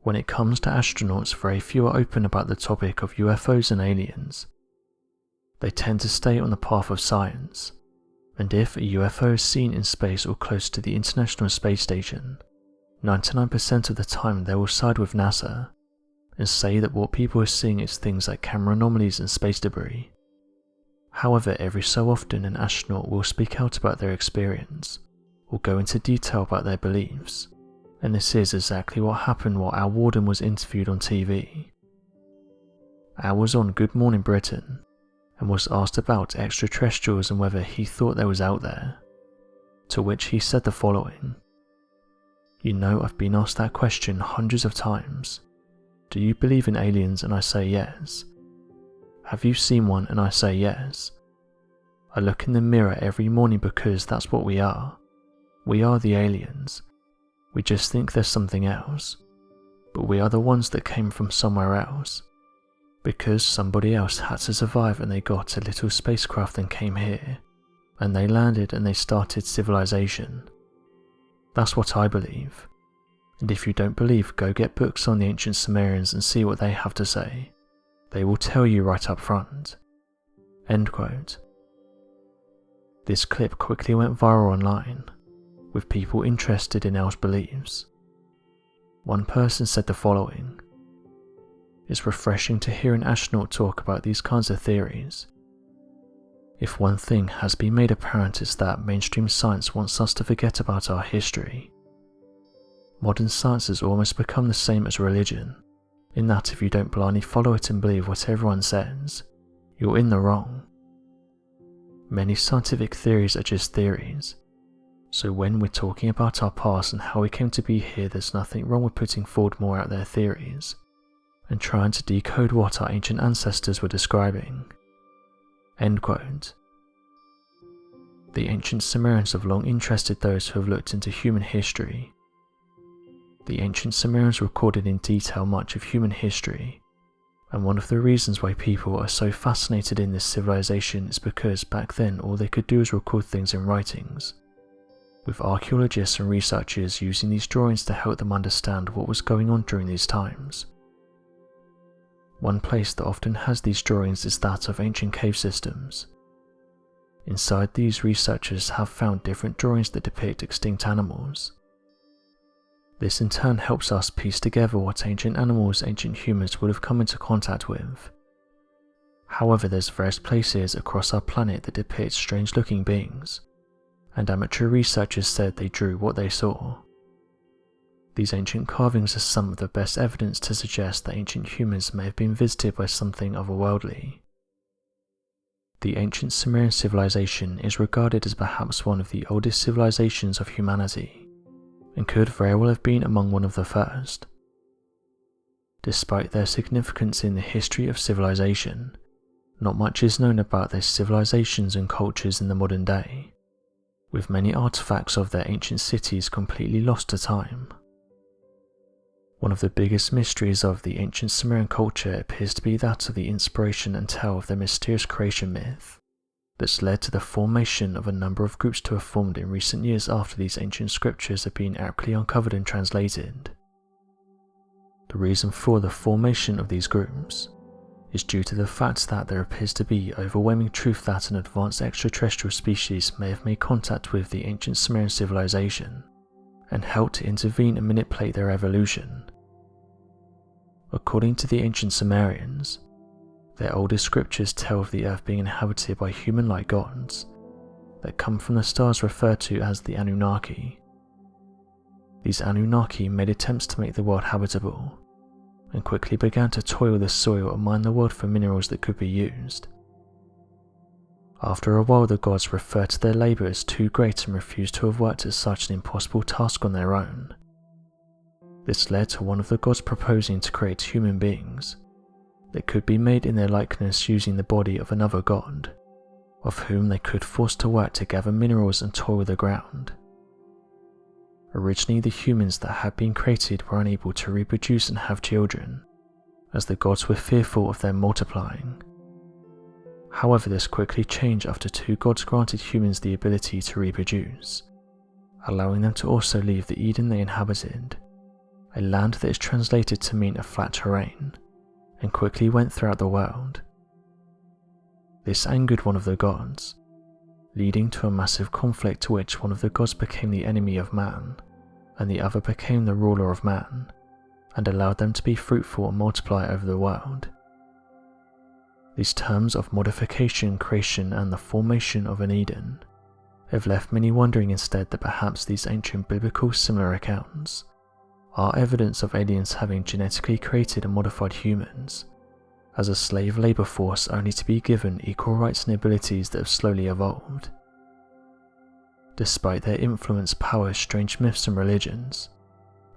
When it comes to astronauts, very few are open about the topic of UFOs and aliens. They tend to stay on the path of science, and if a UFO is seen in space or close to the International Space Station, 99% of the time they will side with NASA and say that what people are seeing is things like camera anomalies and space debris. However, every so often an astronaut will speak out about their experience or go into detail about their beliefs, and this is exactly what happened while Al Warden was interviewed on TV. Al was on Good Morning Britain and was asked about extraterrestrials and whether he thought they was out there, to which he said the following: "You know, I've been asked that question hundreds of times. Do you believe in aliens? And I say yes. Have you seen one? And I say yes. I look in the mirror every morning because that's what we are. We are the aliens. We just think there's something else, but we are the ones that came from somewhere else, because somebody else had to survive and they got a little spacecraft and came here, and they landed and they started civilization. That's what I believe. And if you don't believe, go get books on the ancient Sumerians and see what they have to say. They will tell you right up front." End quote. This clip quickly went viral online, with people interested in Al's beliefs. One person said the following: "It's refreshing to hear an astronaut talk about these kinds of theories. If one thing has been made apparent, it's that mainstream science wants us to forget about our history. Modern science has almost become the same as religion, in that if you don't blindly follow it and believe what everyone says, you're in the wrong. Many scientific theories are just theories, so when we're talking about our past and how we came to be here, there's nothing wrong with putting forward more out there theories, and trying to decode what our ancient ancestors were describing." End quote. The ancient Sumerians have long interested those who have looked into human history. The ancient Sumerians recorded in detail much of human history, and one of the reasons why people are so fascinated in this civilization is because back then all they could do was record things in writings, with archaeologists and researchers using these drawings to help them understand what was going on during these times. One place that often has these drawings is that of ancient cave systems. Inside these, researchers have found different drawings that depict extinct animals. This in turn helps us piece together what ancient animals ancient humans would have come into contact with. However, there's various places across our planet that depict strange looking beings, and amateur researchers said they drew what they saw. These ancient carvings are some of the best evidence to suggest that ancient humans may have been visited by something otherworldly. The ancient Sumerian civilization is regarded as perhaps one of the oldest civilizations of humanity, and could very well have been among one of the first. Despite their significance in the history of civilization, not much is known about their civilizations and cultures in the modern day, with many artifacts of their ancient cities completely lost to time. One of the biggest mysteries of the ancient Sumerian culture appears to be that of the inspiration and tale of their mysterious creation myth that's led to the formation of a number of groups to have formed in recent years after these ancient scriptures have been accurately uncovered and translated. The reason for the formation of these groups is due to the fact that there appears to be overwhelming truth that an advanced extraterrestrial species may have made contact with the ancient Sumerian civilization and helped to intervene and manipulate their evolution. According to the ancient Sumerians, their oldest scriptures tell of the earth being inhabited by human-like gods that come from the stars referred to as the Anunnaki. These Anunnaki made attempts to make the world habitable, and quickly began to toil the soil and mine the world for minerals that could be used. After a while, the gods referred to their labour as too great and refused to have worked at such an impossible task on their own. This led to one of the gods proposing to create human beings that could be made in their likeness using the body of another god, of whom they could force to work to gather minerals and toil the ground. Originally, the humans that had been created were unable to reproduce and have children, as the gods were fearful of them multiplying. However, this quickly changed after two gods granted humans the ability to reproduce, allowing them to also leave the Eden they inhabited, a land that is translated to mean a flat terrain, and quickly went throughout the world. This angered one of the gods, leading to a massive conflict to which one of the gods became the enemy of man, and the other became the ruler of man, and allowed them to be fruitful and multiply over the world. These terms of modification, creation, and the formation of an Eden have left many wondering instead that perhaps these ancient biblical similar accounts are evidence of aliens having genetically created and modified humans as a slave labour force, only to be given equal rights and abilities that have slowly evolved. Despite their influence, power, strange myths and religions,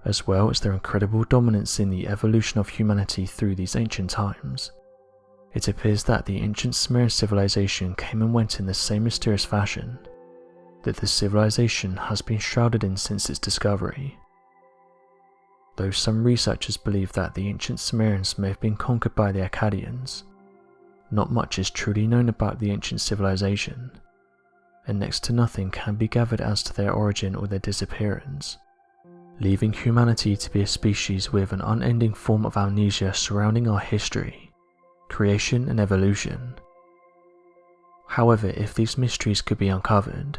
as well as their incredible dominance in the evolution of humanity through these ancient times, it appears that the ancient Sumerian civilization came and went in the same mysterious fashion that the civilization has been shrouded in since its discovery. Though some researchers believe that the ancient Sumerians may have been conquered by the Akkadians, not much is truly known about the ancient civilization, and next to nothing can be gathered as to their origin or their disappearance, leaving humanity to be a species with an unending form of amnesia surrounding our history, creation and evolution. However, if these mysteries could be uncovered,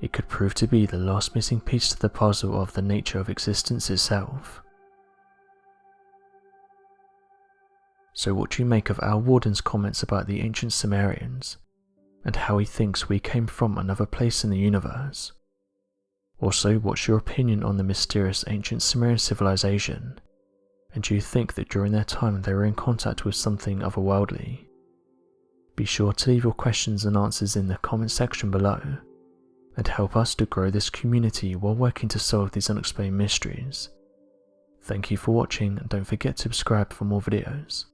it could prove to be the last missing piece to the puzzle of the nature of existence itself. So what do you make of Al Warden's comments about the ancient Sumerians, and how he thinks we came from another place in the universe? Also, what's your opinion on the mysterious ancient Sumerian civilization, and do you think that during their time they were in contact with something otherworldly? Be sure to leave your questions and answers in the comment section below, and help us to grow this community while working to solve these unexplained mysteries. Thank you for watching, and don't forget to subscribe for more videos.